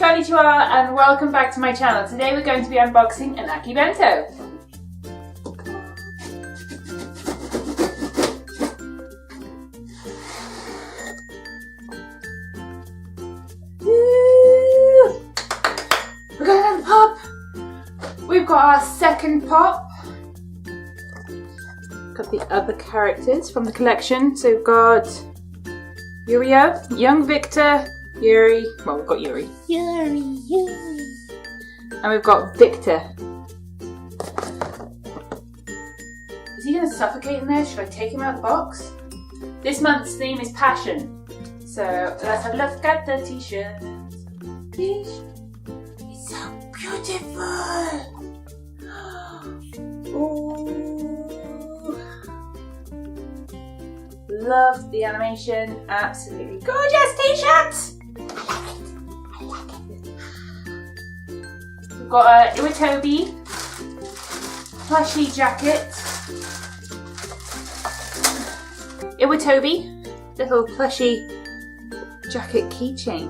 konnichiwa and welcome back to my channel. Today we're going to be unboxing an Akibento. We're going to have a pop. We've got our second pop. Got the other characters from the collection. So we've got Yuri, young Victor, Yuri. Well, we've got Yuri. Yuri. And we've got Victor. Is he going to suffocate in there? Should I take him out of the box? This month's theme is passion. So let's have a look at the t-shirt. It's so beautiful. Ooh. Love the animation. Absolutely gorgeous t-shirt. I like it. We've got a Iwatobi plushy jacket. Iwatobi little plushy jacket keychain.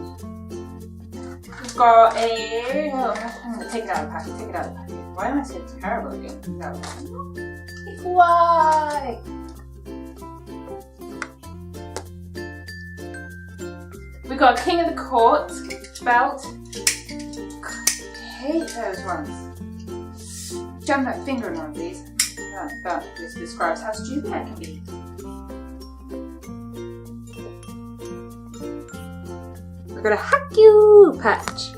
We've got a... I'm going to take it out of the packet. Take it out of the packet. Why am I so terrible at getting things out of the packet? Why? We've got a King of the Court belt. I hate those ones. Jam my finger in one of these. That just describes how stupid I can be. We've got a Haikyuu patch.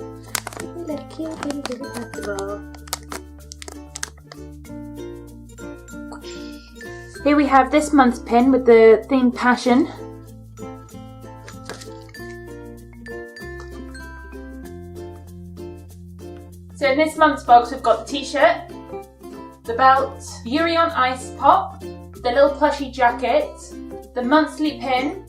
Look, cute little basketball. Here we have this month's pin with the theme passion. So in this month's box we've got the t-shirt, the belt, Yuri on Ice pop, the little plushy jacket, the monthly pin,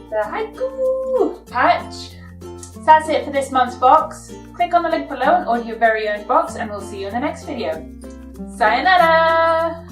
the Haikyuu patch. So that's it for this month's box. Click on the link below and order your very own box and we'll see you in the next video. Sayonara!